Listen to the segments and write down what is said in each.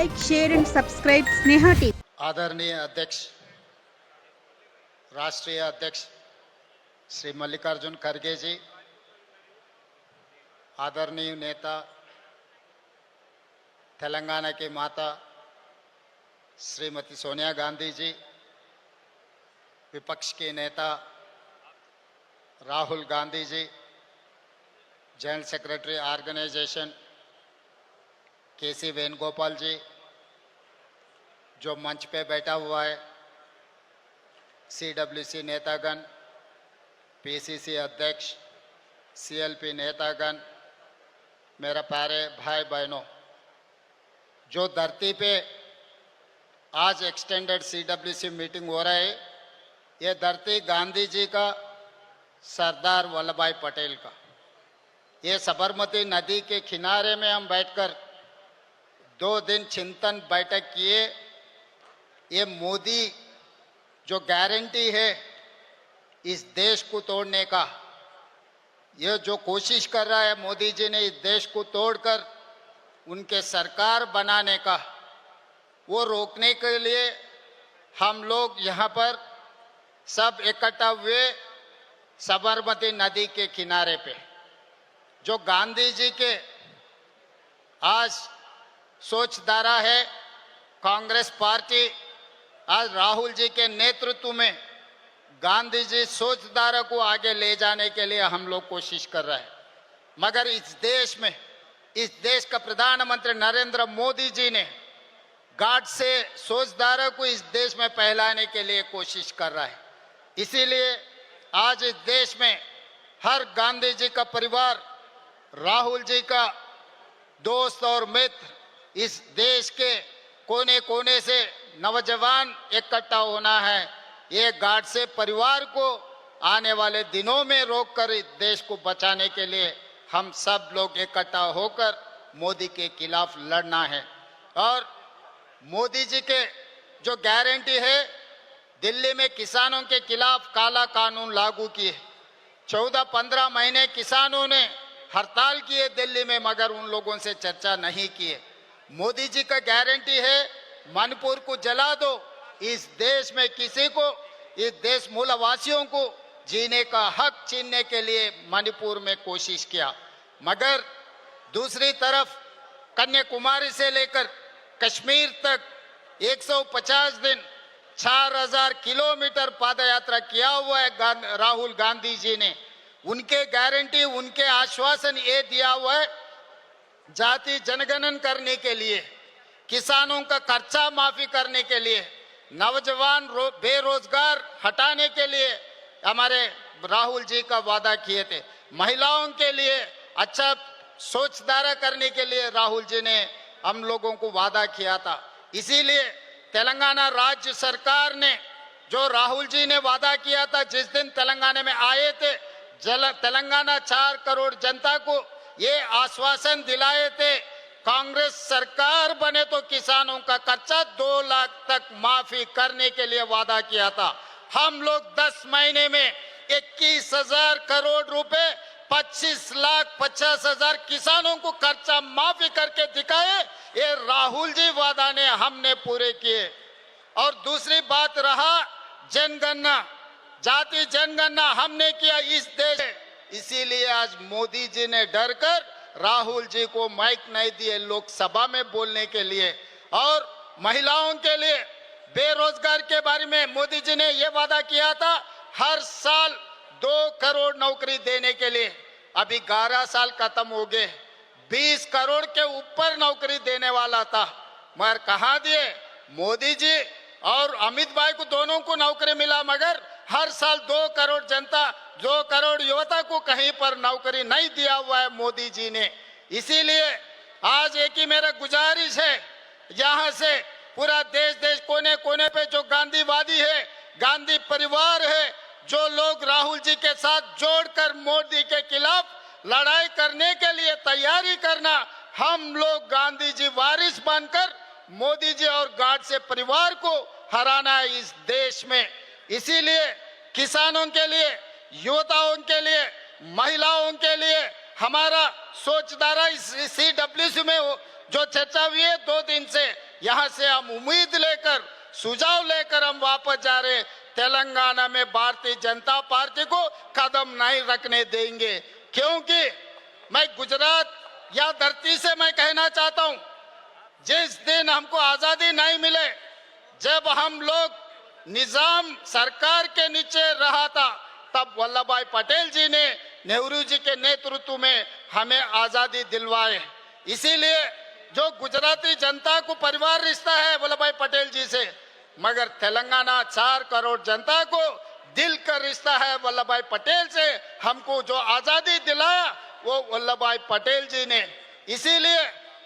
like, share and subscribe Sneha TV. आदरणीय अध्यक्ष, राष्ट्रीय अध्यक्ष श्री मल्लिकार्जुन खड़गे जी, आदरणीय नेता तेलंगाना की माता श्रीमती सोनिया गांधी जी, विपक्ष के नेता Rahul Gandhi ji, general secretary organisation केसी वेणुगोपाल जी, जो मंच पे बैठा हुआ है, सीडब्ल्यूसी नेतागण, पीसीसी अध्यक्ष, सीएलपी नेतागण, मेरा प्यारे भाई बहनों, जो धरती पे आज एक्सटेंडेड सीडब्ल्यूसी मीटिंग हो रहा है, ये धरती गांधी जी का, सरदार वल्लभ भाई पटेल का। ये साबरमती नदी के किनारे में हम बैठकर 2 दिन चिंतन बैठक किए। ये मोदी जो गारंटी है इस देश को तोड़ने का, ये जो कोशिश कर रहा है मोदी जी ने इस देश को तोड़कर उनके सरकार बनाने का, वो रोकने के लिए हम लोग यहाँ पर सब इकट्ठा हुए साबरमती नदी के किनारे पे। जो गांधी जी के आज सोचधारा है, कांग्रेस पार्टी आज राहुल जी के नेतृत्व में गांधी जी सोचधारा को आगे ले जाने के लिए हम लोग कोशिश कर रहे हैं। मगर इस देश में, इस देश का प्रधानमंत्री नरेंद्र मोदी जी ने गाढ़ से सोचधारा को इस देश में फैलाने के लिए कोशिश कर रहा है। इसीलिए आज इस देश में हर गांधी जी का परिवार, राहुल जी का दोस्त और मित्र, इस देश के कोने कोने से नौजवान इकट्ठा होना है। ये गार्ड से परिवार को आने वाले दिनों में रोककर इस देश को बचाने के लिए हम सब लोग इकट्ठा होकर मोदी के खिलाफ लड़ना है। और मोदी जी के जो गारंटी है, दिल्ली में किसानों के खिलाफ काला कानून लागू किए। 14-15 महीने किसानों ने हड़ताल किए दिल्ली में, मगर उन लोगों से चर्चा नहीं किए। मोदी जी का गारंटी है मणिपुर को जला दो। इस देश में किसी को, इस देश मूलवासियों को जीने का हक छीनने के लिए मणिपुर में कोशिश किया। मगर दूसरी तरफ कन्याकुमारी से लेकर कश्मीर तक 150 दिन 4000 किलोमीटर पादयात्रा किया हुआ है राहुल गांधी जी ने। उनके गारंटी, उनके आश्वासन ये दिया हुआ है, जाति जनगणना करने के लिए, किसानों का खर्चा माफी करने के लिए, नौजवान बेरोजगार हटाने के लिए हमारे राहुल जी का वादा किए थे। महिलाओं के लिए अच्छा सोचधारा करने के लिए राहुल जी ने हम लोगों को वादा किया था। इसीलिए तेलंगाना राज्य सरकार ने जो राहुल जी ने वादा किया था, जिस दिन तेलंगाना में आए थे, तेलंगाना 4 करोड़ जनता को ये आश्वासन दिलाए थे, कांग्रेस सरकार बने तो किसानों का खर्चा 2 लाख तक माफी करने के लिए वादा किया था। हम लोग 10 महीने में 21,000 करोड़ रुपए 25,50,000 किसानों को खर्चा माफी करके दिखाए। ये राहुल जी वादा ने हमने पूरे किए। और दूसरी बात रहा जनगणना, जाति जनगणना हमने किया इस देश। इसीलिए आज मोदी जी ने डरकर राहुल जी को माइक नहीं दिए लोकसभा में बोलने के लिए। और महिलाओं के लिए, बेरोजगार के बारे में मोदी जी ने यह वादा किया था हर साल 2 करोड़ नौकरी देने के लिए। अभी 11 साल खत्म हो गए, 20 करोड़ के ऊपर नौकरी देने वाला था, मगर कहाँ दिए मोदी जी और अमित भाई को, दोनों को नौकरी मिला, मगर हर साल 2 करोड़ जनता, 2 करोड़ युवता को कहीं पर नौकरी नहीं दिया हुआ है मोदी जी ने। इसीलिए आज एक ही मेरा गुजारिश है, यहाँ से पूरा देश कोने कोने पे जो गांधीवादी है, गांधी परिवार है, जो लोग राहुल जी के साथ जोड़कर मोदी के खिलाफ लड़ाई करने के लिए तैयारी करना, हम लोग गांधी जी वारिस बनकर मोदी जी और गार्ड से परिवार को हराना है इस देश में। इसीलिए किसानों के लिए, युवताओं के लिए, महिलाओं के लिए हमारा सोचधारा इस CWC में जो चर्चा हुई है 2 दिन से, यहाँ से हम उम्मीद लेकर, सुझाव लेकर हम वापस जा रहे। तेलंगाना में भारतीय जनता पार्टी को कदम नहीं रखने देंगे, क्योंकि मैं गुजरात या धरती से मैं कहना चाहता हूं, जिस दिन हमको आजादी नहीं मिले, जब हम लोग निजाम सरकार के नीचे रहा था, तब वल्लभ भाई पटेल जी ने नेहरू जी के नेतृत्व में हमें आजादी दिलवाए। इसीलिए जो गुजराती जनता को परिवार रिश्ता है वल्लभ भाई पटेल जी से, मगर तेलंगाना 4 करोड़ जनता को दिल का रिश्ता है वल्लभ भाई पटेल से। हमको जो आजादी दिलाया वो वल्लभ भाई पटेल जी ने, इसीलिए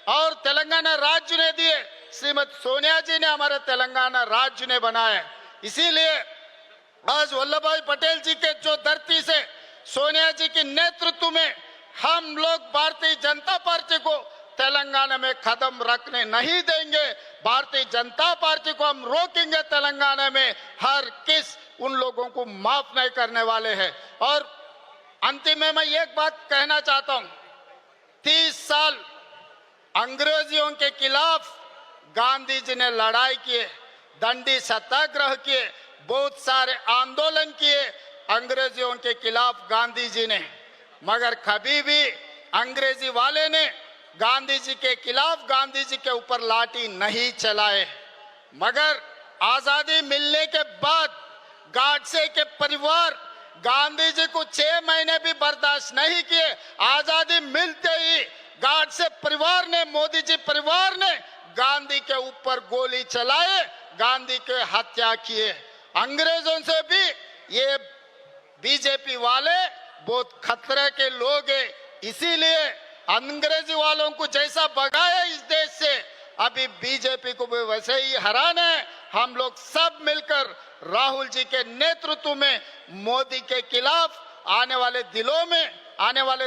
और तेलंगाना राज्य ने दिए, श्रीमती सोनिया जी ने हमारे तेलंगाना राज्य ने बनाया। इसीलिए आज वल्लभ भाई पटेल जी के जो धरती से सोनिया जी के नेतृत्व में हम लोग भारतीय जनता पार्टी को तेलंगाना में कदम रखने नहीं देंगे। भारतीय जनता पार्टी को हम रोकेंगे तेलंगाना में, हर किस उन लोगों को माफ नहीं करने वाले हैं। और अंतिम में मैं एक बात कहना चाहता हूं, 30 साल अंग्रेजियों के खिलाफ गांधी जी ने लड़ाई किए, दंडी सत्याग्रह किए, बहुत सारे आंदोलन किए अंग्रेजियों के खिलाफ गांधी जी ने, मगर कभी भी अंग्रेजी वाले ने गांधी जी के खिलाफ, गांधी जी के ऊपर लाठी नहीं चलाए। मगर आजादी मिलने के बाद गाडसे के परिवार गांधी जी को 6 महीने भी बर्दाश्त नहीं किए। आजादी मिलते ही गाडसे परिवार ने, मोदी जी परिवार ने गांधी के ऊपर गोली चलाए, गांधी के हत्या किए। अंग्रेजों से भी ये बीजेपी वाले बहुत खतरे के लोग हैं, इसीलिए अंग्रेजी वालों को जैसा भगाया इस देश से, अभी बीजेपी को भी वैसे ही हराना है। हम लोग सब मिलकर राहुल जी के नेतृत्व में मोदी के खिलाफ आने वाले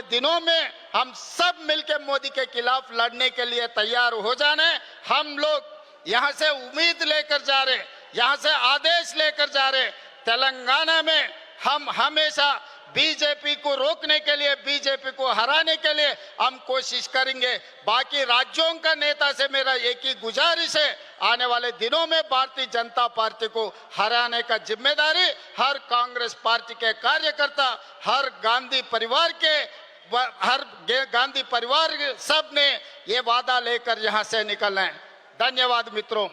दिनों में हम सब मिलकर मोदी के खिलाफ लड़ने के लिए तैयार हो जाना है। हम लोग यहाँ से उम्मीद लेकर जा रहे, यहाँ से आदेश लेकर जा रहे। तेलंगाना में हम हमेशा बीजेपी को रोकने के लिए, बीजेपी को हराने के लिए हम कोशिश करेंगे। बाकी राज्यों का नेता से मेरा एक ही गुजारिश है, आने वाले दिनों में भारतीय जनता पार्टी को हराने का जिम्मेदारी हर कांग्रेस पार्टी के कार्यकर्ता, हर गांधी परिवार सब ने ये वादा लेकर यहाँ से निकलना है। धन्यवाद मित्रों।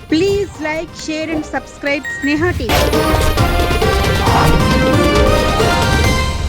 Please like, share and subscribe Sneha TV.